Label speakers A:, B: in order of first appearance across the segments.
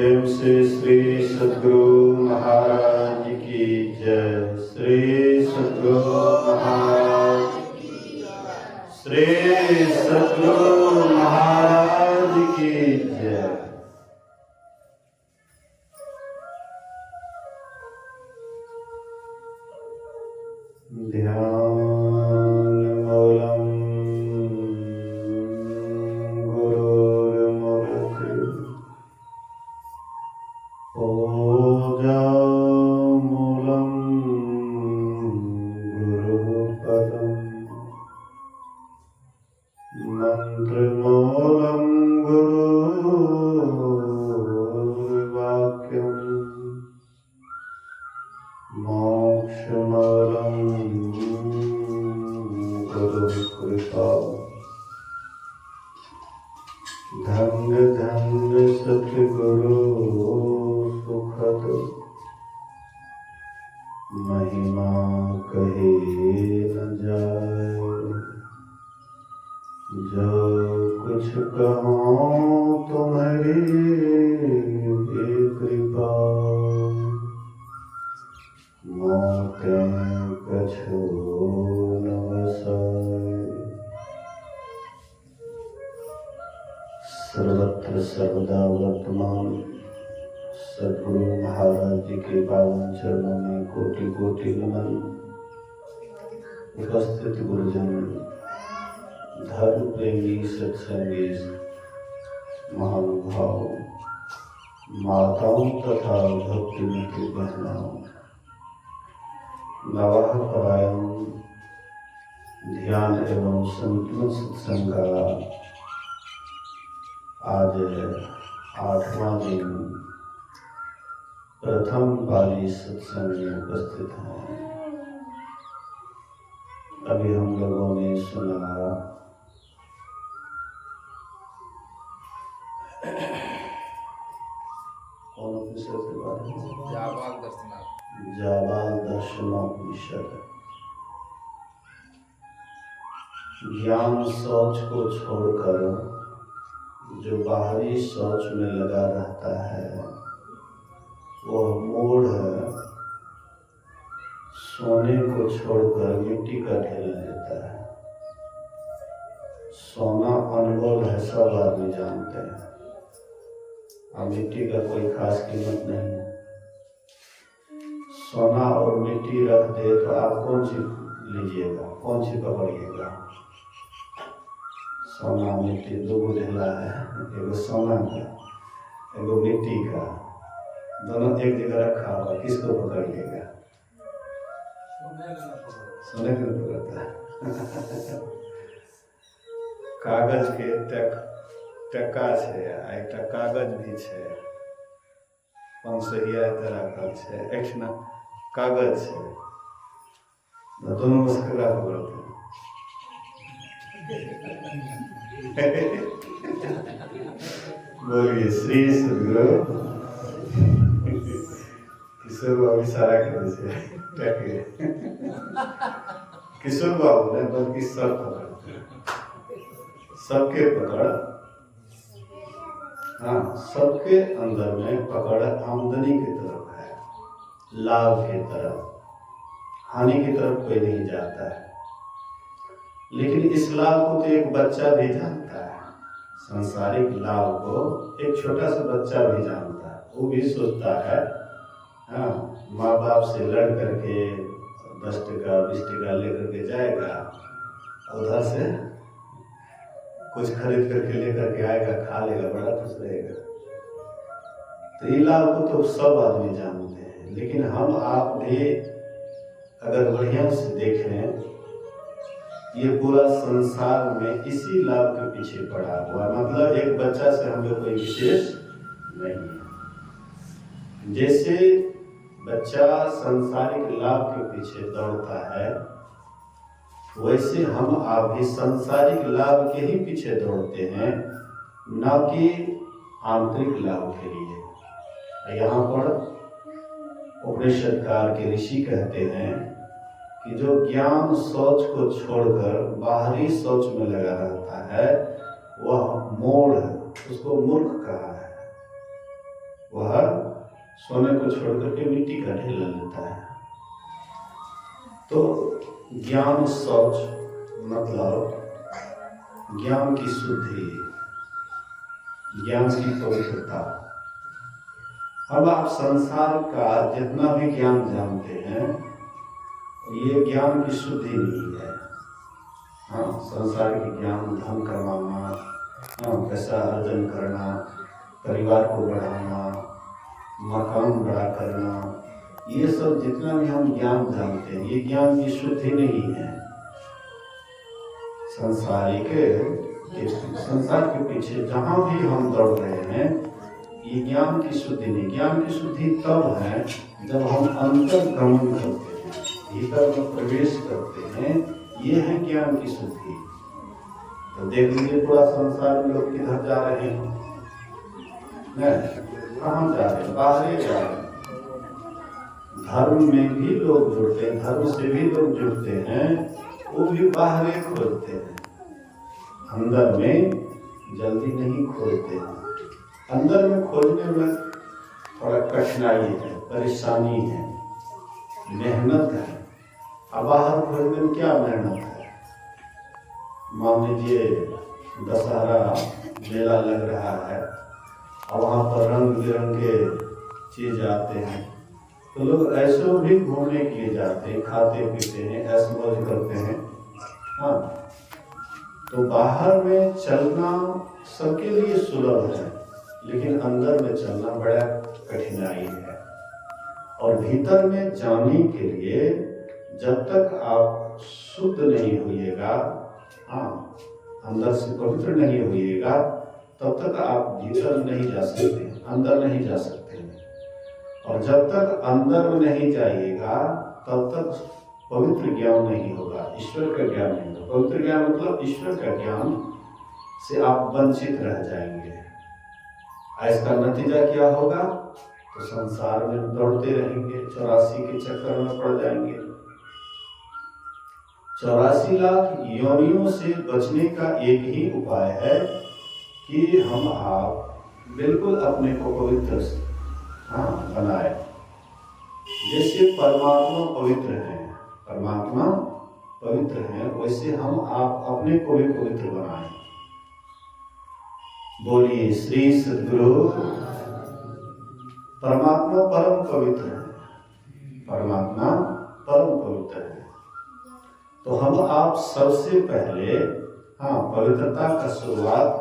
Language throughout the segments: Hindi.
A: प्रेम से श्री सद्गुरु महाराज की जय। श्री सद्गुरु महाराज की जय। श्री सद्गुरु महाराज की जय। ध्यान मूलम गुरुर्मूर्ति पूजा मूलम गुरुपदम मंत्र मूलम गुरुर्वाक्यम मोक्ष मूलम गुरुकृपा। धन्य धन्य सतगुरु सुखद महिमा कहे न जाए। जो कुछ कहूँ तुम्हारी कृपा। मोते कछु न बसाए। सर्वत्र सर्वदा वर्तमान सद्गुरु महाराज जी के पावन चरणों में कोटि कोटि नमन। उपस्थित गुरुजन, धर्म प्रेमी सत्संगी महानुभाव, माताओं तथा भक्तिमती बहनों, नवाह परायण ध्यान एवं संतुलन सत्संग का आज 8वां दिन प्रथम पाली सत्संग में उपस्थित हैं। अभी हम लोगों ने सुना कौन उपनिषद के बारे में? जाबाल दर्शनोपनिषद। ज्ञान सोच को छोड़कर जो बाहरी सोच में लगा रहता है वह मूढ़ सोने को छोड़कर मिट्टी का ढेला लेता है। सोना अनमोल है, सब आदमी जानते हैं, और मिट्टी का कोई खास कीमत नहीं है। सोना और मिट्टी रख दे तो आप कौन सी लीजिएगा, कौन सी पकड़िएगा? सोना मिट्टी दो ढेला है, एगो सोना का एगो मिट्टी का, दोनों एक जगह रखा हुआ, किसको पकड़िएगा? सोने को पकड़ता है। कागज के टका छे, एकटा कागज भी छे, 500 राखल छे, एकठना कागज छे, दोनों में से ककरा पकड़ते? बोलिए श्री सद्गुरु। किशोर बाबू इशारा करे छे टके। किशोर बाबू ने बल्कि सब पकड़ते, सबके पकड़, हाँ, सबके अंदर में पकड़ आमदनी की तरफ है, लाभ की तरफ, हानि की तरफ कोई नहीं जाता है। लेकिन इस लाभ को तो एक बच्चा भी जानता है, सांसारिक लाभ को एक छोटा सा बच्चा भी जानता है। वो भी सोचता है, हाँ, माँ बाप से लड़ करके 10 टका 20 टका लेकर के जाएगा, उधर से कुछ खरीद करके लेकर के आएगा, खा लेगा, बड़ा खुश रहेगा। तो ये लाभ को तो सब आदमी जानते हैं। लेकिन हम आप भी अगर बढ़िया से देखें, ये पूरा संसार में इसी लाभ के पीछे पड़ा हुआ, मतलब एक बच्चा से हम लोग कोई विशेष नहीं है। जैसे बच्चा सांसारिक लाभ के पीछे दौड़ता है, वैसे हम आप भी सांसारिक लाभ के ही पीछे दौड़ते हैं, न कि आंतरिक लाभ के लिए। यहाँ पर उपनिषदकार के ऋषि कहते हैं कि जो ज्ञान सोच को छोड़कर बाहरी सोच में लगा रहता है वह मूढ़ है, उसको मूर्ख कहा है। वह सोने को छोड़ करके मिट्टी का ढेला लेता है। तो ज्ञान शौच मतलब ज्ञान की शुद्धि, ज्ञान की पवित्रता। अब आप संसार का जितना भी ज्ञान जानते हैं ये ज्ञान की शुद्धि नहीं है। हाँ, संसार के ज्ञान, धन कमाना, पैसा अर्जन करना, परिवार को बढ़ाना, मकान बड़ा करना, ये सब जितना भी हम ज्ञान जानते हैं ये ज्ञान की शुद्धि नहीं है। संसार के पीछे जहाँ भी हम दौड़ रहे हैं ये ज्ञान की शुद्धि नहीं। ज्ञान की शुद्धि तब है जब हम अंतर्गमन करते हैं, भीतर में प्रवेश करते हैं, ये है ज्ञान की शुद्धि। तो देख लीजिए पूरा संसार में लोग किधर जा रहे हैं, कहाँ जा रहे हैं, बाहर जा रहे हैं। धर्म में भी लोग जुड़ते हैं, धर्म से भी लोग जुड़ते हैं, वो भी बाहर खोजते हैं, अंदर में जल्दी नहीं खोजते हैं। अंदर में खोजने में थोड़ा कठिनाई है, परेशानी है, मेहनत है। अब बाहर खोजने में क्या मेहनत है? मान लीजिए दशहरा मेला लग रहा है और वहाँ पर रंग बिरंगे चीज आते हैं, तो लोग ऐसे भी घूमने के लिए जाते हैं, खाते पीते हैं, ऐश मौज करते हैं। हाँ, तो बाहर में चलना सबके लिए सुलभ है, लेकिन अंदर में चलना बड़ा कठिनाई है। और भीतर में जाने के लिए जब तक आप शुद्ध नहीं होइएगा, हाँ, अंदर से पवित्र नहीं होइएगा, तब तक आप भीतर नहीं जा सकते, अंदर नहीं जा सकते। और जब तक अंदर में नहीं जाइएगा तब तक पवित्र ज्ञान नहीं होगा, ईश्वर का ज्ञान नहीं होगा। पवित्र ज्ञान मतलब ईश्वर का ज्ञान से आप वंचित रह जाएंगे। इसका नतीजा क्या होगा? तो संसार में दौड़ते रहेंगे, 84 के चक्कर में पड़ जाएंगे। 84 लाख योनियों से बचने का एक ही उपाय है कि हम आप बिल्कुल अपने को पवित्र बनाए। जैसे परमात्मा पवित्र है, परमात्मा पवित्र है, वैसे हम आप अपने को भी पवित्र बनाए। बोलिए श्री सद्गुरु। परमात्मा परम पवित्र है, परमात्मा परम पवित्र है। तो हम आप सबसे पहले पवित्रता का शुरुआत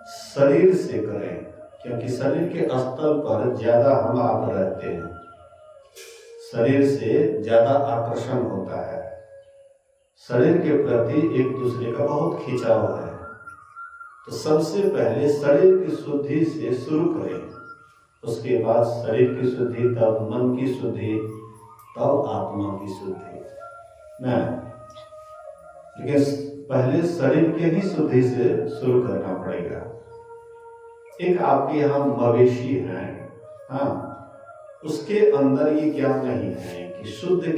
A: शरीर से करें, क्योंकि शरीर के स्तर पर ज्यादा हम आप रहते हैं, शरीर से ज्यादा आकर्षण होता है, शरीर के प्रति एक दूसरे का बहुत खिंचाव है। तो सबसे पहले शरीर की शुद्धि से शुरू करें, उसके बाद शरीर की शुद्धि, तब मन की शुद्धि, तब आत्मा की शुद्धि। लेकिन पहले शरीर के ही शुद्धि से शुरू करना पड़ेगा। एक आपके यहाँ मवेशी है, उसके अंदर ये ज्ञान नहीं है कि शुद्धि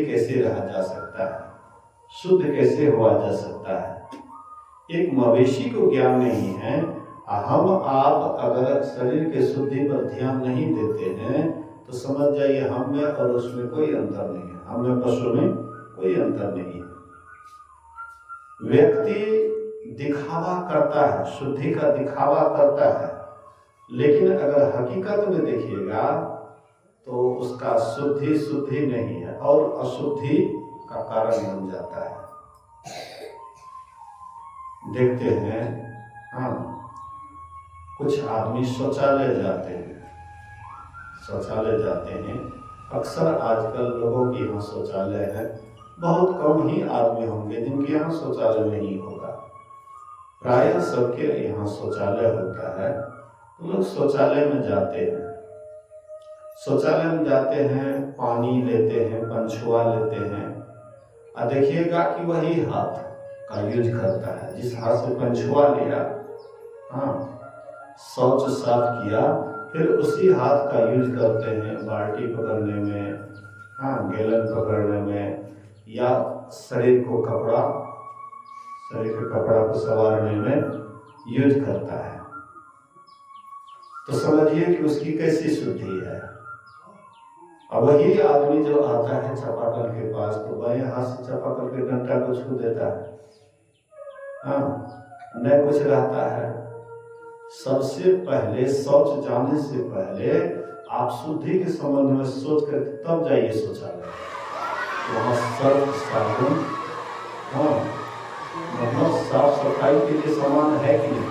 A: कैसे रहा जा सकता है, शुद्ध कैसे हुआ जा सकता है। एक मवेशी को ज्ञान नहीं है। हम आप अगर शरीर के शुद्धि पर ध्यान नहीं देते हैं तो समझ जाइए हम में और उसमें कोई अंतर नहीं है, हम में पशु में कोई अंतर नहीं है। व्यक्ति दिखावा करता है, शुद्धि का दिखावा करता है, लेकिन अगर हकीकत में देखिएगा तो उसका शुद्धि नहीं है और अशुद्धि का कारण बन जाता है। देखते हैं कुछ आदमी शौचालय जाते हैं। अक्सर आजकल लोगों के यहाँ शौचालय है, बहुत कम ही आदमी होंगे जिनके यहाँ शौचालय नहीं होगा। प्रायः सबके यहाँ शौचालय होता है। तो लोग शौचालय में जाते हैं, पानी लेते हैं, पंछुआ लेते हैं, और देखिएगा कि वही हाथ का यूज करता है। जिस हाथ से पंछुआ लिया, शौच साफ किया, फिर उसी हाथ का यूज करते हैं बाल्टी पकड़ने में, गैलन पकड़ने में, या शरीर के कपड़ा को संवारने में यूज करता है। तो समझिए कि उसकी कैसी शुद्धि है। अब वही आदमी जो आता है चापाकल के पास तो बाएं हाथ से चापाकल के डंडा को छू देता है, हाँ, न कुछ रहता है। सबसे पहले शौच जाने से पहले आप शुद्धि के संबंध में सोच कर तब जाइए शौचालय। वहाँ सर्फ साबुन, हाँ, मतलब साफ सफाई के लिए सामान है कि नहीं,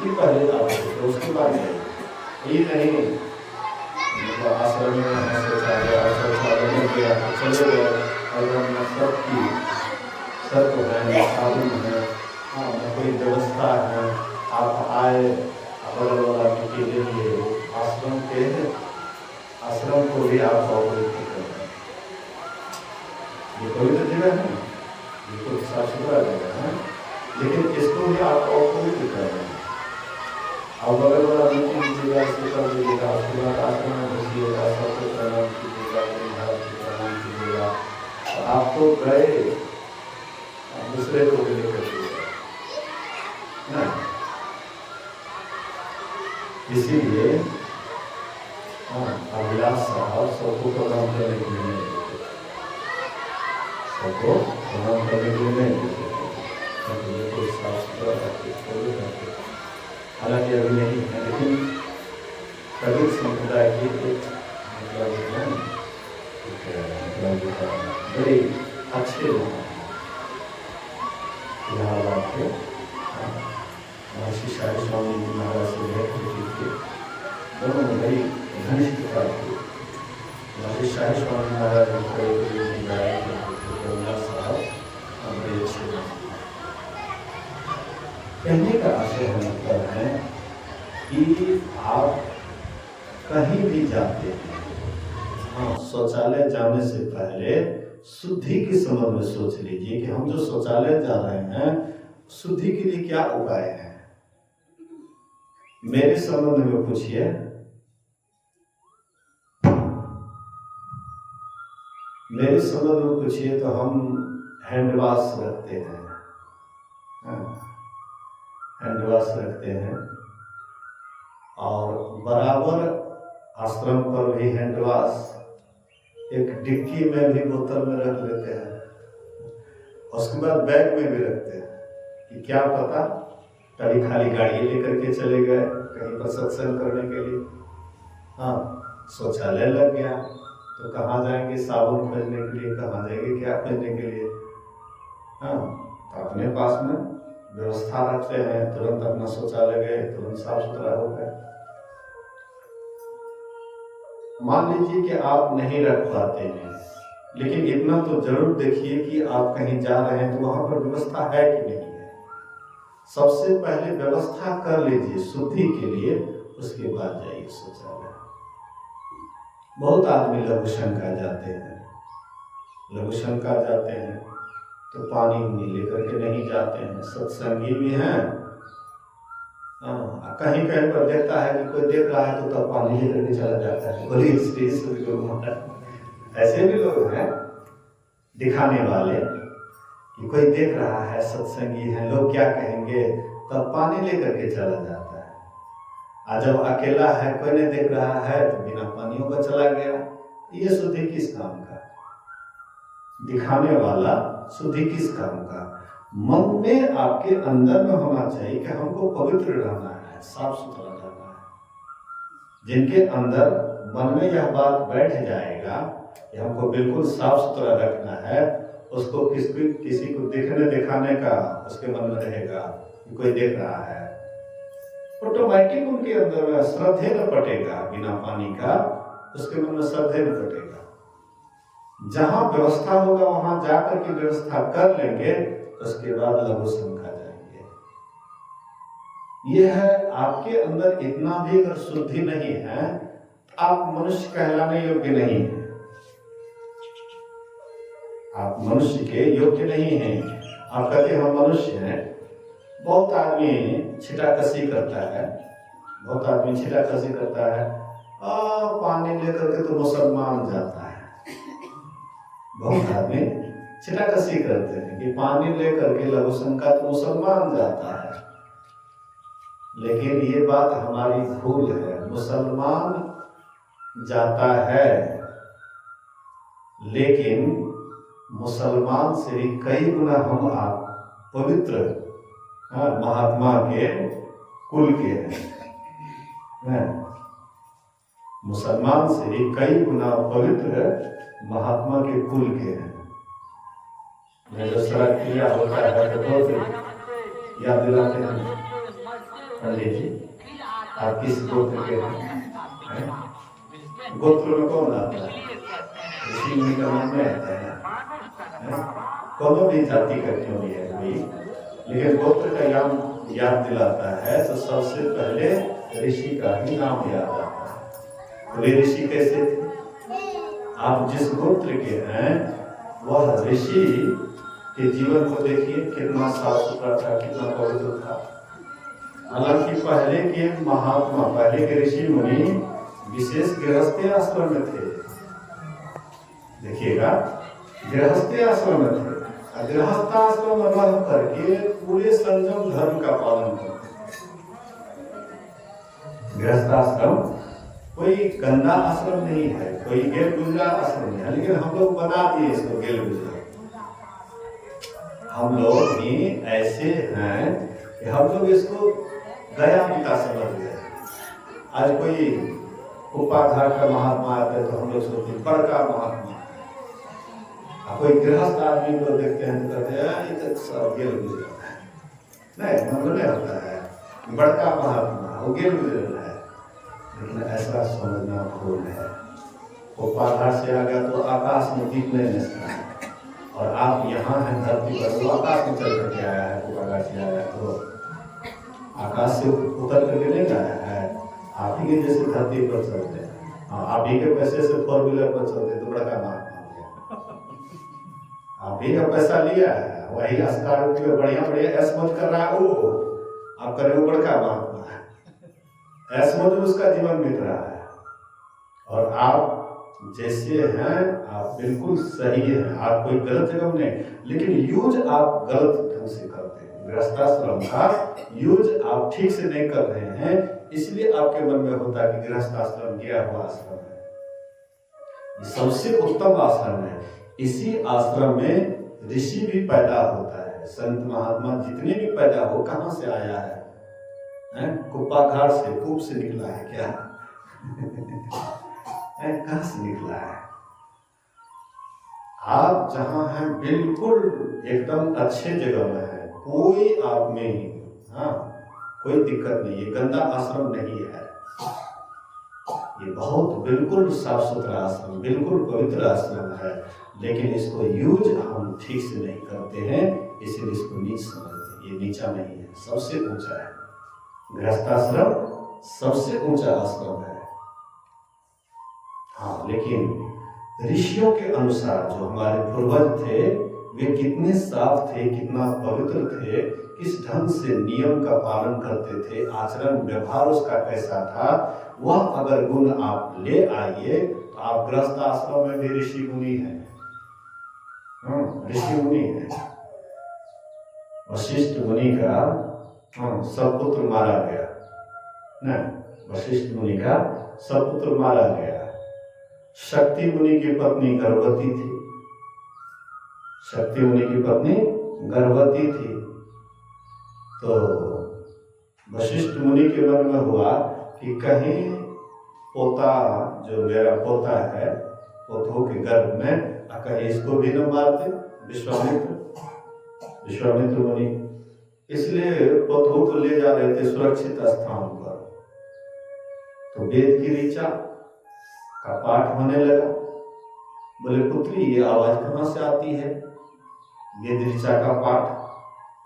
A: ये पहले आप तो उसके बाद ये नहीं मतलब आश्रम में शौचालय में गया तो चले गए और हमने सर्फ है, साबुन है, हाँ, कोई व्यवस्था है, आप आए बगल वाला के लिए आश्रम को भी आप पवित्र कर रहे हैं। ये पवित्र जगह है, बिल्कुल साफ सुथरा जगह है, लेकिन इसको भी आप पवित्र कर रहे हैं। अब बगल वाला नीचे नीचेगा, इसको कर दीजिएगा, उसके बाद आश्रम में घुसिएगा, सबको प्रणाम कीजिएगा, महाराज को प्रणाम कीजिएगा, और आप तो गए दूसरे को भी लेकर ना। इसीलिए अभिलाष साहब सबको प्रणाम करने के लिए नहीं देते, सबको प्रणाम करने के लिए नहीं देते, कोई साफ सुथरा रहते। हालांकि अभी नहीं है, लेकिन कबीर संप्रदाय की मतलब बड़े अच्छे लोग हैं इलाहाबाद के, महर्षि शाही स्वामी जी महाराज से भेंट हुई थी, दोनों में बड़ी घनिष्ठता थी। महर्षि शाही स्वामी महाराज साहब बड़े अच्छे लोग। कहने का आशय मतलब है कि आप कहीं भी जाते हैं, हाँ, शौचालय जाने से पहले शुद्धि के संबंध में सोच लीजिए कि हम जो शौचालय जा रहे हैं शुद्धि के लिए क्या उपाय है। मेरे संबंध में पूछिए, मेरे संबंध में पूछिए तो हम हैंड वॉश रखते हैं, हैंड वॉश रखते हैं, और बराबर आश्रम पर भी हैंड वॉश एक डिक्की में भी बोतल में रख लेते हैं, उसके बाद बैग में भी रखते हैं कि क्या पता कभी खाली गाड़ी लेकर के चले गए कहीं पर सत्संग करने के लिए, हाँ, शौचालय लग गया तो कहाँ जाएंगे साबुन खोजने के लिए, कहाँ जाएंगे क्या खोजने के लिए, हाँ, तो अपने पास में व्यवस्था रखते हैं, तुरंत अपना शौचालय गए, तुरंत साफ सुथरा हो गए। मान लीजिए कि आप नहीं रख पाते हैं, लेकिन इतना तो जरूर देखिए कि आप कहीं जा रहे हैं तो वहां पर व्यवस्था है कि नहीं है। सबसे पहले व्यवस्था कर लीजिए शुद्धि के लिए, उसके बाद जाइए शौचालय। बहुत आदमी लघु शंका जाते हैं, लघु शंका जाते हैं तो पानी लेकर के नहीं जाते हैं, सत्संगी भी हैं, कहीं कहीं पर देखता है कि कोई देख रहा है तो तब पानी लेकर के चला जाता है, बोलिए श्री श्री गुरु महाराज। ऐसे भी लोग हैं दिखाने वाले कि कोई देख रहा है, सत्संगी है, लोग क्या कहेंगे, तब पानी लेकर के चला जाता है। और जब अकेला है, कोई नहीं देख रहा है, तो बिना पानियों का चला गया। ये शुद्धि किस काम का? दिखाने वाला शुद्धि किस काम का? मन में आपके अंदर में होना चाहिए कि हमको पवित्र रहना है, साफ सुथरा रहना है। जिनके अंदर मन में यह बात बैठ जाएगा कि हमको बिल्कुल साफ सुथरा रखना है, उसको किसी को देखने दिखाने का उसके मन में रहेगा कि कोई देख रहा है, ऑटोमेटिक उनके अंदर में श्रद्धे न पटेगा, बिना पानी का उसके मन में श्रद्धे न पटेगा। जहां व्यवस्था होगा वहां जाकर के व्यवस्था कर लेंगे, उसके बाद लघु शंका जाएंगे। यह है आपके अंदर इतना भी अगर शुद्धि नहीं है, आप मनुष्य कहलाने योग्य नहीं है, आप मनुष्य के योग्य नहीं हैं। आप कहते हम मनुष्य हैं। बहुत आदमी छिटाकशी करता है, बहुत आदमी छिटाकशी करता है, पानी लेकर के तो मुसलमान जाता है। बहुत आदमी छिटाकशी करते हैं कि पानी लेकर के लघु शंका तो मुसलमान जाता है। लेकिन ये बात हमारी भूल है। मुसलमान जाता है, लेकिन मुसलमान से भी कई गुना हम आप पवित्र महात्मा के कुल के हैं। मुसलमान से भी कई गुना पवित्र महात्मा के कुल के हैं। मैं जो सड़क क्रिया होता है तो याद दिलाते हैं, पंडित जी आप किस गोत्र के हैं? गोत्र में कौन आता है? ऋषि मुनि का नाम में आता है। कोनो भी जाति का क्यों नहीं है भाई, लेकिन गोत्र का याद दिलाता है तो सबसे पहले ऋषि का ही नाम याद आता है। वे ऋषि कैसे थे? आप जिस गोत्र के हैं वह ऋषि के जीवन को देखिए, कितना साफ सुथरा था, कितना पवित्र था। हालांकि पहले के महात्मा, पहले के ऋषि मुनि विशेष गृहस्थी आश्रम में थे। देखिएगा, गृहस्थी आश्रम में थे। गृहस्थ आश्रम में रह करके पूरे संयम धर्म का पालन करते। गृहस्थ आश्रम कोई गंदा आश्रम नहीं है, कोई गेल गुजरा आश्रम नहीं है, लेकिन हम लोग बना दिए इसको गेल गुजरा। हम लोग भी ऐसे हैं कि हम लोग इसको गया पिता समझ गए। आज कोई उपाधार का महात्मा आते तो हम लोग सोचते बड़का महात्मा। कोई गृहस्थ आदमी को देखते हैं तो कहते हैं ये तो सब गेल गुजरा है। नहीं, मतलब नहीं होता है बड़का महात्मा वो गेल गुजरा है, लेकिन ऐसा समझना भूल है। उपाधार से आ गया तो आकाश में दीप नहीं नचता है, और आप यहाँ हैं धरती पर, वो आकाश में चल करके आया है। उपाधार से आया तो आकाश से उतर करके नहीं आया है, आप ही के जैसे धरती पर चलते हैं। आप ही के पैसे से 4 व्हीलर पर चलते तो बड़का महात्मा हो गया। आप ही का पैसा लिया है, वही स्कॉर्पियो बढ़िया बढ़िया ऐस मत कर रहा है, वो आप करे वो बड़का महात्मा है। ऐस मत उसका जीवन बीत रहा है, और आप जैसे हैं आप बिल्कुल सही हैं, आप कोई गलत जगह नहीं, लेकिन यूज आप गलत ढंग से करते हैं। गृहस्थाश्रम का यूज आप ठीक से नहीं कर रहे हैं, इसलिए आपके मन में होता है कि गृहस्थाश्रम गया हुआ आश्रम है, ये सबसे उत्तम आश्रम है। इसी आश्रम में ऋषि भी पैदा होता है, संत महात्मा जितने भी पैदा हो, कहाँ से आया है? कुप्पाघाट से, कूप से निकला है क्या? कहाँ से निकला है? आप जहां हैं बिल्कुल एकदम अच्छे जगह में है, कोई आप में कोई दिक्कत नहीं है, गंदा आश्रम नहीं है, ये बहुत बिल्कुल साफ सुथरा आश्रम, बिल्कुल पवित्र आश्रम है। लेकिन इसको यूज हम ठीक से नहीं करते हैं, इसलिए इसको नीच समझते हैं। ये नीचा नहीं है, सबसे ऊंचा है। गृहस्थाश्रम सबसे ऊंचा आश्रम है। हाँ, लेकिन ऋषियों के अनुसार जो हमारे पूर्वज थे वे कितने साफ थे, कितना पवित्र थे, किस ढंग से नियम का पालन करते थे, आचरण व्यवहार उसका कैसा था, वह अगर गुण आप ले आइए तो आप गृहस्थ आश्रम में भी ऋषि मुनि हैं। ऋषि मुनि है। वशिष्ठ मुनि का सपुत्र मारा गया ना, वशिष्ठ मुनि का सपुत्र मारा गया। शक्ति मुनि की पत्नी गर्भवती थी, शक्ति मुनि की पत्नी गर्भवती थी। तो वशिष्ठ मुनि के मन में हुआ कि कहीं पोता, जो मेरा पोता है, पोतों के गर्भ में, कहीं इसको भी न मारते विश्वामित्र मुनि। इसलिए पोतों को ले जा रहे थे सुरक्षित स्थान पर। तो वेद की ऋचा का पाठ होने लगा। बोले पुत्री ये आवाज कहाँ से आती है? वेद ऋचा का पाठ,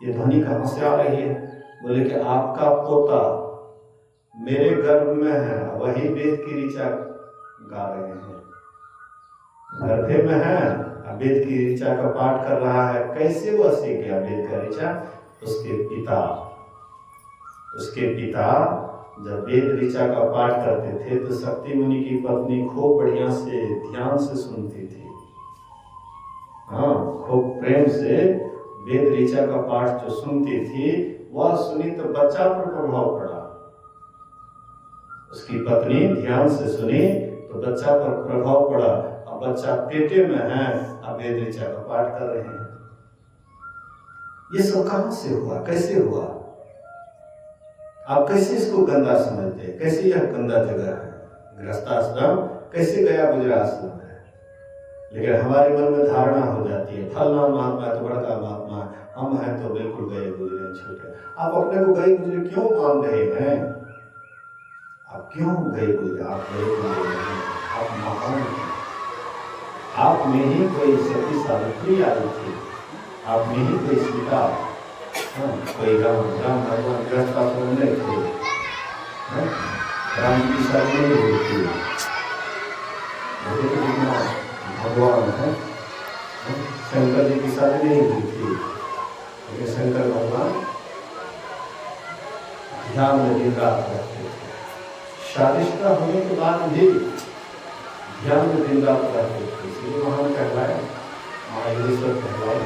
A: ये ध्वनि कहाँ से आ रही है? बोले कि आपका पोता मेरे गर्भ में है, वही वेद की ऋचा गा रहे हैं, गर्भे में है, वेद की ऋचा का पाठ कर रहा है। कैसे वह सीख गया वेद का ऋचा? उसके पिता जब वेद ऋचा का पाठ करते थे तो शक्ति मुनि की पत्नी खूब बढ़िया से ध्यान से सुनती थी। खूब प्रेम से वेद ऋचा का पाठ जो सुनती थी, वह सुनी तो बच्चा पर प्रभाव पड़ा। उसकी पत्नी ध्यान से सुनी तो बच्चा पर प्रभाव पड़ा। अब बच्चा पेटे में है, अब वेद ऋचा का पाठ कर रहे हैं। ये सब कहां से हुआ, कैसे हुआ? आप कैसे इसको गंदा समझते हैं? कैसे यह गंदा जगह है? गृहस्थाश्रम कैसे गया गुजरा आश्रम है? लेकिन हमारे मन में धारणा हो जाती है फलना महात्मा तो बड़का महात्मा, हम हैं तो बिल्कुल गए गुजरे छोटे। आप अपने को गए गुजरे क्यों मान रहे हैं? आप क्यों गए गुजरे? आप गए गुजरे नहीं, आप महान हैं। आप में ही कोई सती सावित्री आई थी, आप में ही कोई सीता, कोई राम भगवान गृहस्थाश्रम नहीं थे, राम की शादी नहीं हुई थी, भगवान है, शंकर जी की शादी नहीं हुई थी, लेकिन शंकर भगवान ध्यान में दिन रात रहते थे। शादीशुदा होने के बाद भी ध्यान में दिन रात रहते थे, इसलिए महान कहलाए, महायोगेश्वर कहलाए।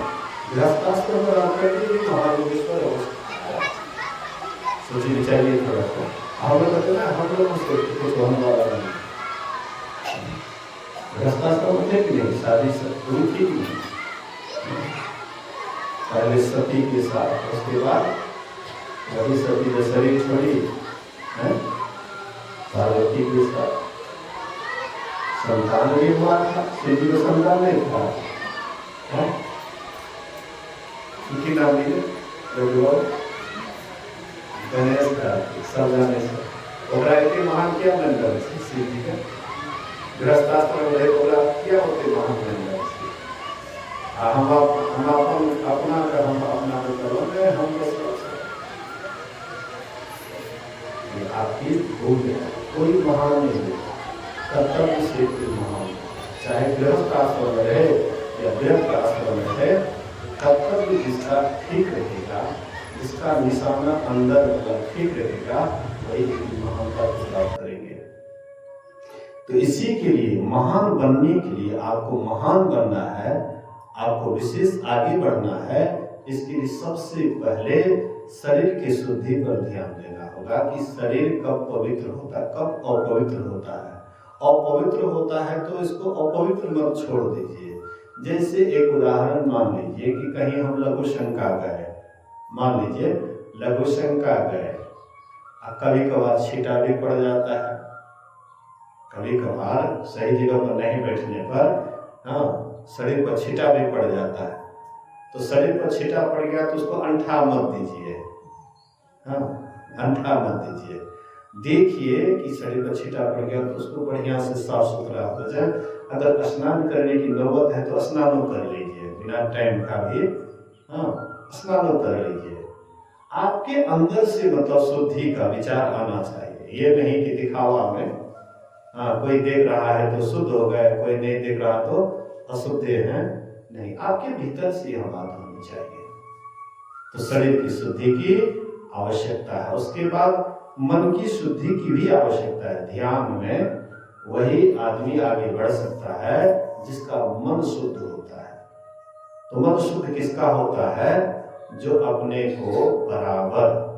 A: गृहस्थाश्रम में आप करके भी महायोगेश्वर हो सकता है। सोचिए विचारिए थोड़ा सा। हम लोग कहते हैं हम लोग कुछ होने वाला नहीं। गृहस्थाश्रम थे कि नहीं? शादी हुई थी कि नहीं? पहले सती के साथ, उसके बाद वही सती ने शरीर छोड़ी पार्वती के साथ, संतान भी हुआ था, शिव जी को संतान नहीं था। उनकी नाम लीजिए गणेश का, सब जाने से महान क्या बन रहा है शिव जी का? गृहस्थाश्रम रहे बोला क्या होते महान बन रहा है? हम अपना कर हम अपना करोगे, हम आपकी भूल है। कोई महान नहीं है, कर्तव्य से महान, चाहे गृहस्थ आश्रम रहे या गृहस्थ आश्रम रहे, कर्तव्य जिसका ठीक रहेगा, जिसका निशाना अंदर ठीक रहेगा, वही महानता को प्राप्त करेंगे। तो इसी के लिए महान बनने के लिए आपको महान बनना है, आपको विशेष आगे बढ़ना है। इसके लिए सबसे पहले शरीर की शुद्धि पर ध्यान देना होगा कि शरीर कब पवित्र होता है, कब अपवित्र होता है। अपवित्र होता है तो इसको अपवित्र मत छोड़ दीजिए। जैसे एक उदाहरण मान लीजिए कि कहीं हम लघु शंका गए, मान लीजिए लघु शंका गए, कभी कभार छींटा भी पड़ जाता है, कभी कभार सही जगह पर नहीं बैठने पर शरीर पर छींटा भी पड़ जाता है। तो शरीर पर छींटा पड़ गया तो उसको अंठा मत दीजिए, अंठा मत दीजिए। देखिए कि शरीर पर छींटा पड़ गया तो उसको बढ़िया से साफ सुथरा हो जाए। अगर स्नान करने की नौबत है तो स्नान कर लीजिए, बिना टाइम का भी स्नान कर लीजिए। आपके अंदर से मतलब शुद्धि का विचार आना चाहिए। ये नहीं कि दिखावा में कोई देख रहा है तो शुद्ध हो गए, कोई नहीं देख रहा तो अशुद्ध हैं, नहीं, आपके भीतर से यह बात होनी चाहिए। तो शरीर की शुद्धि की आवश्यकता है। उसके बाद मन की शुद्धि की भी आवश्यकता है। ध्यान में वही आदमी आगे बढ़ सकता है जिसका मन शुद्ध होता है। तो मन शुद्ध किसका होता है? जो अपने को बराबर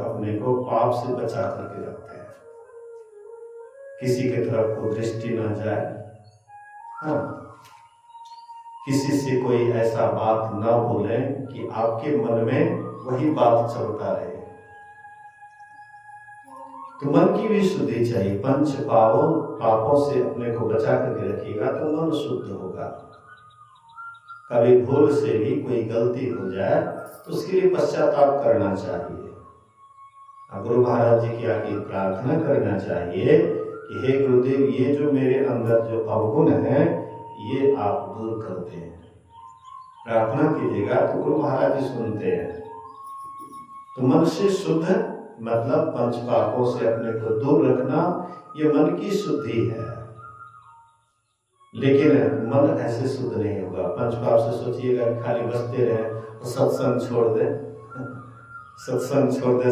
A: अपने को पाप से बचा करके रखते हैं, किसी के तरफ को दृष्टि न जाए, किसी से कोई ऐसा बात न बोले कि आपके मन में वही बात चलता रहे। तो मन की भी शुद्धि चाहिए। पंच पापों से अपने को बचा करके रखिएगा तो मन शुद्ध होगा। कभी भूल से भी कोई गलती हो जाए तो उसके लिए पश्चाताप करना चाहिए। गुरु महाराज जी की आगे प्रार्थना करना चाहिए कि हे गुरुदेव, ये जो मेरे अंदर जो अवगुण है ये आप दूर करते हैं। प्रार्थना कीजिएगा तो गुरु महाराज जी सुनते हैं। तो मन से शुद्ध मतलब पंच पापों से अपने को दूर रखना, ये मन की शुद्धि है। लेकिन मन ऐसे शुद्ध नहीं होगा। पंच पाप से सोचिएगा खाली बसते रहे और सत्संग छोड़ दे,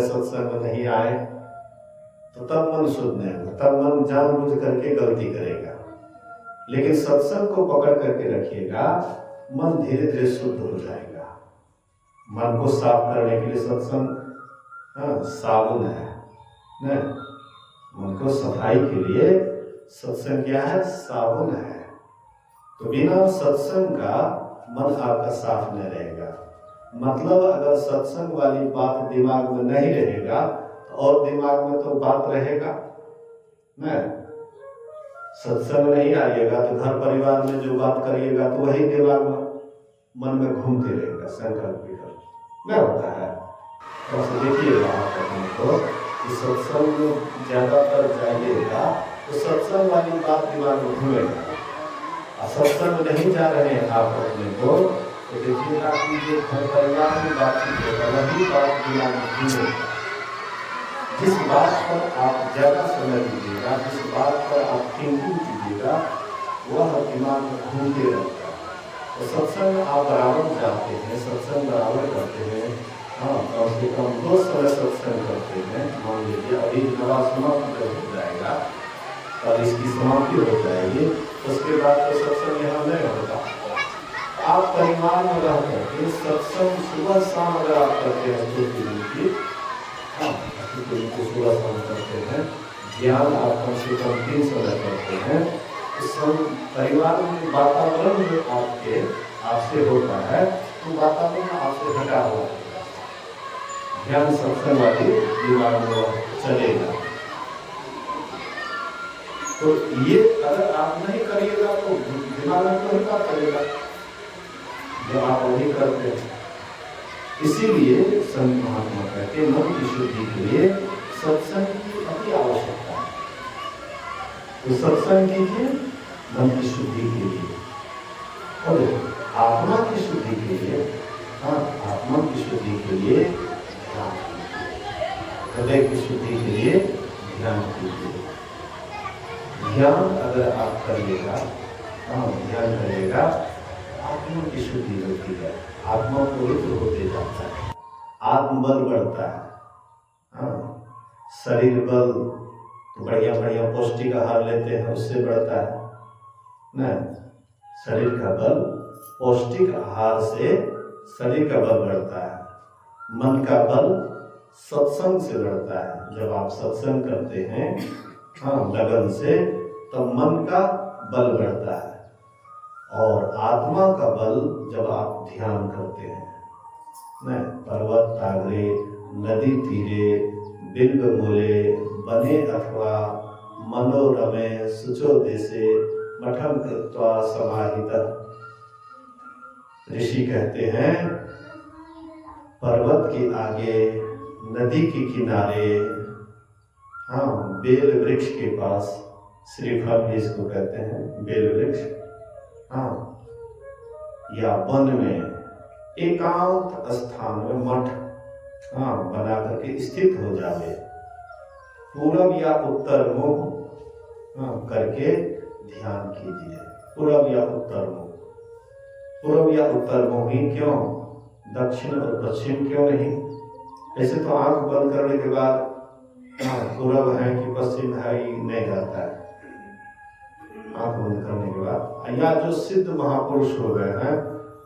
A: सत्संग में नहीं आए तो तब मन शुद्ध नहीं होगा। तब मन जानबूझ करके गलती करेगा। लेकिन सत्संग को पकड़ करके रखिएगा, मन धीरे धीरे शुद्ध हो जाएगा। मन को साफ करने के लिए सत्संग साबुन है, न मन को सफाई के लिए सत्संग क्या है? साबुन है। तो बिना सत्संग का मन आपका साफ नहीं रहेगा। मतलब अगर सत्संग वाली बात दिमाग में नहीं रहेगा तो और दिमाग में तो बात रहेगा न। सत्संग नहीं आइएगा तो घर परिवार में जो बात करिएगा तो वही दिमाग में मन में घूमते रहेगा, संकल्प विकल्प न होता है। तो देखिएगा आप अपने को कि सत्संग में ज्यादातर जाइएगा तो सत्संग वाली बात दिमाग में घूमेगा। सत्संग नहीं जा रहे हैं आप अपने को तो देखिएगा कि जो घर परिवार में बातचीत होगा वही बात दिमाग में घूमेगा। जिस बात पर आप ज्यादा समय दीजिएगा, जिस बात पर आप थिंकिंग कीजिएगा, वह दिमाग में घूमते रहता है। तो सत्संग आप बराबर जाते हैं, सत्संग बराबर करते हैं। हाँ, कम से कम 2 समय सत्संग करते हैं। मान लीजिए अभी नवा समाप्त हो जाएगा और इसकी समाप्ति हो जाएगी, उसके बाद तो सत्संग यहाँ नहीं होगा। आप परिवार में रह करके सत्संग सुबह शाम अगर आप करते हैं तो सुबह शाम करते हैं, ज्ञान आप कम से कम 3 समय करते हैं, तो परिवार में वातावरण जो आपसे होता है तो वातावरण आपसे हटा हुआ ज्ञान सत्संग वाली दिमाग में चलेगा। तो ये अगर आप नहीं करिएगा तो दिमाग में तो क्या करेगा जो आप नहीं करते हैं। इसीलिए संत महात्मा कहते हैं मन की शुद्धि के लिए सत्संग की अति आवश्यकता है। तो सत्संग कीजिए मन की शुद्धि के लिए और आत्मा की शुद्धि के लिए। हाँ, आत्मा की शुद्धि के लिए ध्यान कीजिए, हृदय की शुद्धि के लिए ध्यान कीजिए। ध्यान अगर आप करिएगा, हाँ ध्यान करिएगा, आत्मा की शुद्धि होती है, आत्मा पवित्र होते जाता है, आत्मबल बढ़ता है। हाँ, शरीर बल तो बढ़िया बढ़िया पौष्टिक आहार लेते हैं उससे बढ़ता है न। शरीर का बल पौष्टिक आहार से शरीर का बल बढ़ता है। मन का बल सत्संग से बढ़ता है। जब आप सत्संग करते हैं हाँ लगन से तो मन का बल बढ़ता है। और आत्मा का बल जब आप ध्यान करते हैं न, पर्वत तागरे नदी तीरे बिल्व मूले बने अथवा मनोरमे सुचो देशे मठम कृत्वा समाहितः। ऋषि कहते हैं पर्वत के आगे नदी के किनारे, हाँ बेल वृक्ष के पास, श्रीफल भी इसको कहते हैं बेल वृक्ष, हाँ या वन में एकांत स्थान में मठ हाँ बना करके स्थित हो जावे, पूरब या उत्तर मुख हाँ करके ध्यान कीजिए। पूरब या उत्तर मुख, पूरब या उत्तर मुख ही क्यों, दक्षिण और पश्चिम क्यों नहीं? ऐसे तो आंख बंद करने के बाद पूरब है कि पश्चिम है ये नहीं रहता है। आंख बंद करने के बाद या जो सिद्ध महापुरुष हो गए हैं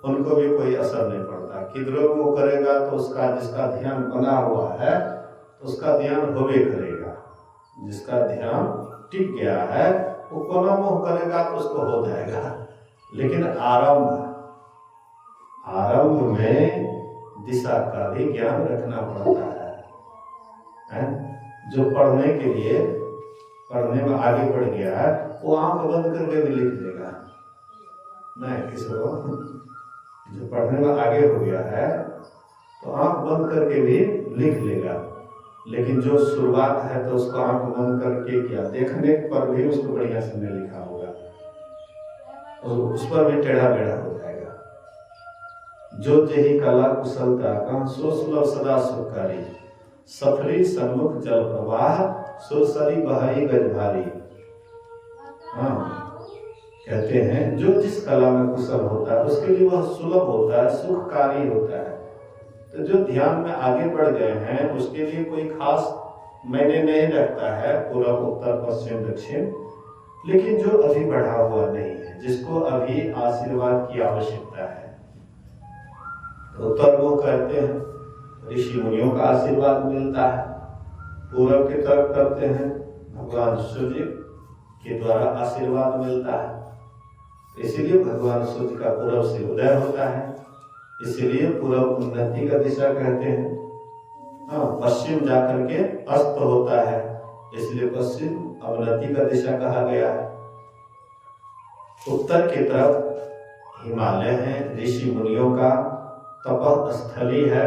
A: उनको भी कोई असर नहीं पड़ता। किधरों वो करेगा तो उसका जिसका ध्यान बना हुआ है तो उसका ध्यान होवे करेगा। जिसका ध्यान टिक गया है वो कोना मुँह करेगा तो उसको हो जाएगा। लेकिन आरंभ में दिशा का भी ज्ञान रखना पड़ता है? जो पढ़ने के लिए पढ़ने में आगे बढ़ गया है वो आंख बंद करके भी लिख देगा नहीं किसी को। जो पढ़ने में आगे हो गया है तो आंख बंद करके भी लिख लेगा। लेकिन जो शुरुआत है तो उसको आंख बंद करके क्या देखने पर भी उसको बढ़िया से नहीं लिखा होगा, उस पर भी टेढ़ा बेढ़ा हो जाएगा। जो जेहि कला कुशलता का सो सुलभ सदा सुखकारी, सफरी सन्मुख जल प्रवाह सुरसरी बहाई गजभारी। हाँ कहते हैं जो जिस कला में कुशल होता है उसके लिए वह सुलभ होता है, सुखकारी होता है। तो जो ध्यान में आगे बढ़ गए हैं उसके लिए कोई खास मायने नहीं रखता है पूर्व उत्तर पश्चिम दक्षिण। लेकिन जो अभी बढ़ा हुआ नहीं है, जिसको अभी आशीर्वाद की आवश्यकता है, तो उत्तर वो कहते हैं ऋषि मुनियों का आशीर्वाद मिलता है। पूरब की तरफ करते हैं, भगवान सूर्य के द्वारा आशीर्वाद मिलता है। इसीलिए भगवान सूर्य का पूरब से उदय होता है, इसीलिए पूरब उन्नति का दिशा कहते हैं। हाँ, पश्चिम जाकर के अस्त होता है, इसलिए पश्चिम अवनति का दिशा कहा गया है। उत्तर की तरफ हिमालय है, ऋषि मुनियों का तप स्थली है,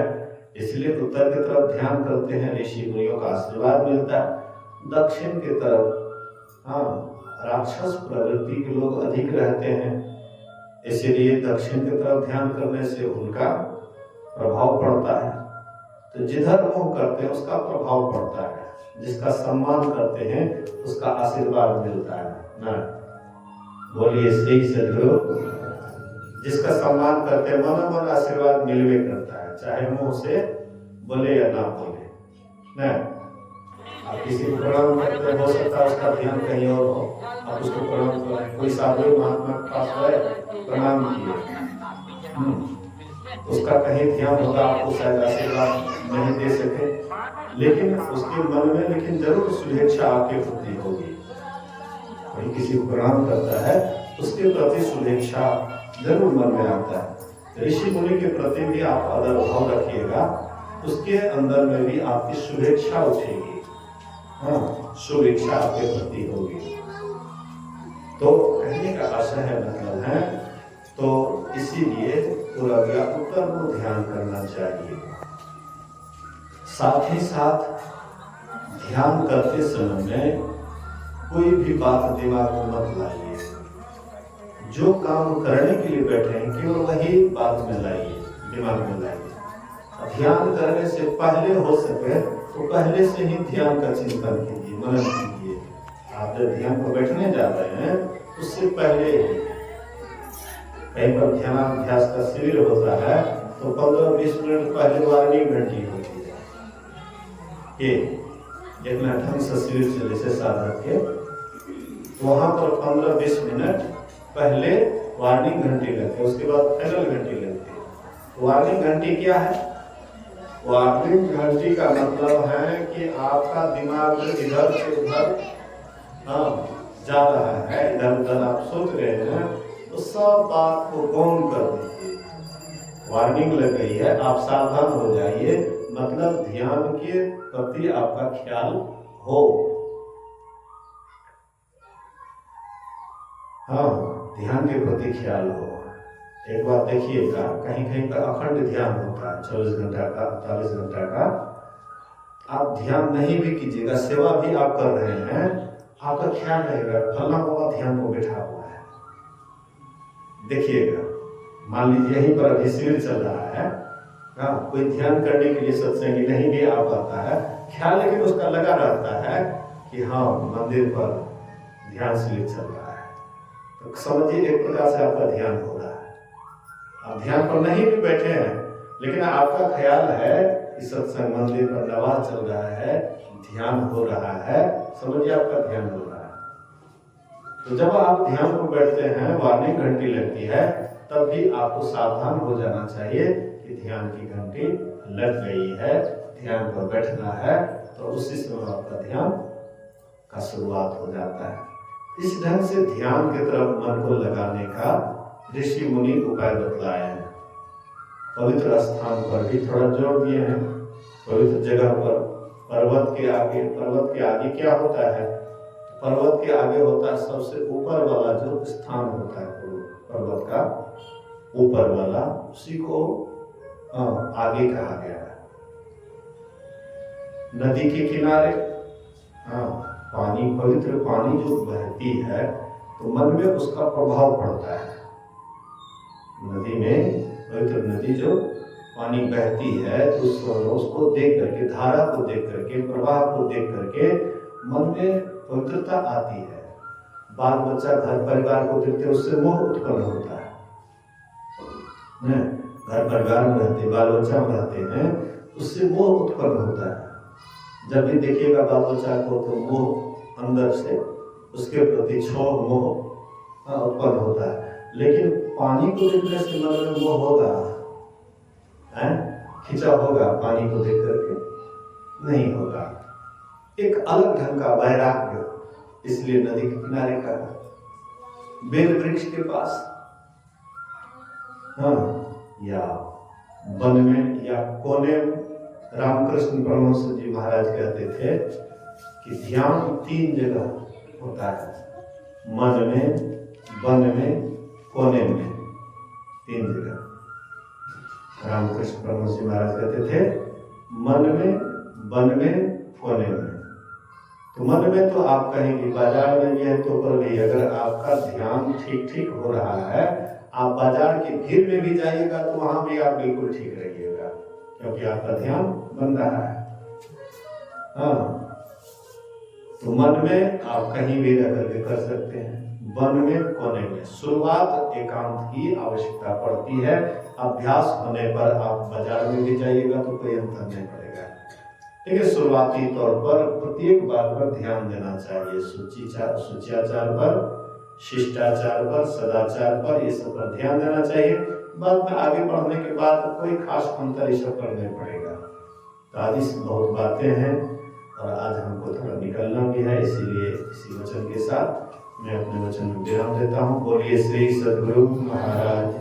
A: इसलिए उत्तर की तरफ ध्यान करते हैं, ऋषि मुनियों का आशीर्वाद मिलता है। दक्षिण की तरफ हाँ राक्षस प्रवृत्ति के लोग अधिक रहते हैं, इसीलिए दक्षिण की तरफ ध्यान करने से उनका प्रभाव पड़ता है। तो जिधर मुंह करते हैं उसका प्रभाव पड़ता है, जिसका सम्मान करते हैं उसका आशीर्वाद मिलता है ना। बोलिए सही सदगुरु। जिसका सम्मान करते हैं मन मन आशीर्वाद मिलवे करता है, चाहे मुंह से बोले या ना बोले ना। आप किसी को प्रणाम करते हो सकता है उसका ध्यान कहीं और हो, आप उसको प्रणाम करें। कोई साधु महात्मा के पास गए, प्रणाम किए, उसका कहीं ध्यान होगा, आपको शायद आशीर्वाद नहीं दे सके, लेकिन उसके मन में लेकिन जरूर शुभेच्छा आपके प्रति होगी। कोई किसी को प्रणाम करता है उसके प्रति शुभेच्छा जरूर मन में आता है। ऋषि मुनि के प्रति भी आप आदर भाव रखिएगा, उसके अंदर में भी आपकी शुभेच्छा उठेगी। हाँ, शुभेच्छा आपके प्रति होगी। तो कहने का आशय है, मतलब है, तो इसीलिए पूरब या उत्तर को ध्यान करना चाहिए। साथ ही साथ ध्यान करते समय में कोई भी बात दिमाग में मत लाइए। जो काम करने के लिए बैठे हैं केवल वही बात में लाइए, दिमाग में लाइए। ध्यान करने से पहले हो सके तो पहले से ही ध्यान का चिंतन कीजिए, मनन कीजिए। आप जब ध्यान को बैठने जा रहे हैं उससे पहले कहीं पर ध्यानाभ्यास का शिविर होता है तो 15-20 मिनट पहले वार्निंग घंटी होती है कि जितना ढंग से शिविर चले से साधक के, वहां पर 15-20 मिनट पहले वार्निंग घंटी लगती है, उसके बाद फाइनल घंटी लगती है। वार्निंग घंटी क्या है? वार्निंग घंटी का मतलब है कि आपका दिमाग इधर से उधर जा रहा है, इधर उधर आप सोच रहे हैं, तो सब बात को गौण कर दीजिए। वार्निंग लग गई है, आप सावधान हो जाइए, मतलब ध्यान के प्रति आपका ख्याल हो। हाँ, ध्यान के प्रति ख्याल हो। एक बात देखिएगा, कहीं कहीं पर अखंड ध्यान होता है, 24 घंटा का, 48 घंटा का। आप ध्यान नहीं भी कीजिएगा, सेवा भी आप कर रहे हैं, आपका ख्याल रहेगा फलना बाबा ध्यान को बैठा हुआ है। देखिएगा, मान लीजिए यहीं पर अभी शिविर चल रहा है, हाँ, कोई ध्यान करने के लिए सत्संगी नहीं भी आ पाता है, ख्याल लेकिन उसका लगा रहता है कि हाँ मंदिर पर ध्यान शिविर चल रहा है। तो समझिए एक प्रकार से आपका ध्यान हो रहा है। आप ध्यान पर नहीं भी बैठे हैं, लेकिन आपका ख्याल है कि सत्संग मंदिर पर नमाज चल रहा है, ध्यान हो रहा है, समझिए आपका ध्यान हो रहा है। तो जब आप ध्यान को बैठते हैं, वार्निंग घंटी लगती है, तब भी आपको सावधान हो जाना चाहिए कि ध्यान की घंटी लग गई है, ध्यान पर बैठना है, तो उसी समय आपका ध्यान का शुरुआत हो जाता है। इस ढंग से ध्यान की तरफ मन को लगाने का ऋषि मुनि उपाय बतलाए हैं। पवित्र स्थान पर भी थोड़ा जोर दिए हैं। पवित्र जगह पर पर्वत के आगे क्या होता है? पर्वत के आगे होता है सबसे ऊपर वाला जो स्थान होता है, पर्वत का ऊपर वाला, उसी को आगे कहा गया है। नदी के किनारे पानी, पवित्र पानी जो बहती है तो मन में उसका प्रभाव पड़ता है। नदी में, पवित्र नदी जो पानी बहती है तो उसको देख करके, धारा को देख करके, प्रवाह को देख करके मन में पवित्रता आती है। बाल बच्चा घर परिवार को देखते उससे मोह उत्पन्न होता है। घर परिवार में रहते, बाल बच्चा में रहते हैं, उससे मोह उत्पन्न होता है। जब भी देखिएगा बाल बच्चा को तो मोह अंदर से, उसके प्रति छोह मोह उत्पन्न होता है। लेकिन पानी को देखने से मन में मोह होगा, खिंचा होगा, पानी को देख करके नहीं होगा। एक अलग ढंग का वैराग्य, इसलिए नदी के किनारे करा, बेल वृक्ष के पास, हाँ, या वन में या कोने में। रामकृष्ण परमहंस जी महाराज कहते थे कि ध्यान 3 जगह होता है, मन में, वन में, कोने में, 3 जगह। रामकृष्ण परमहंस जी महाराज कहते थे मन में, वन में, कोने में। तो मन में तो आप कहेंगे बाजार में भी है तो पर भी, अगर आपका ध्यान ठीक हो रहा है, आप बाजार की भीड़ में भी जाइएगा तो वहां भी आप बिल्कुल ठीक रहिएगा, क्योंकि आपका ध्यान बन रहा है। हाँ, तो मन में आप कहीं भी रह करके कर सकते हैं, वन में, कोने में। शुरुआत एकांत की आवश्यकता पड़ती है। अभ्यास होने पर आप बाजार में भी जाइएगा तो कोई अंतर नहीं पड़ेगा। लेकिन शुरुआती तौर पर प्रत्येक बात पर ध्यान देना चाहिए, शुचियाचार पर, शिष्टाचार पर, सदाचार पर, ये सब पर ध्यान देना चाहिए। बाद में आगे बढ़ने के बाद कोई खास अंतर इस सब पर नहीं पड़ेगा। तो आज इस बहुत बातें हैं और आज हमको थोड़ा निकलना भी है, इसीलिए इसी वचन के साथ मैं अपने वचन में विराम देता हूँ। बोलिए श्री सद्गुरु महाराज।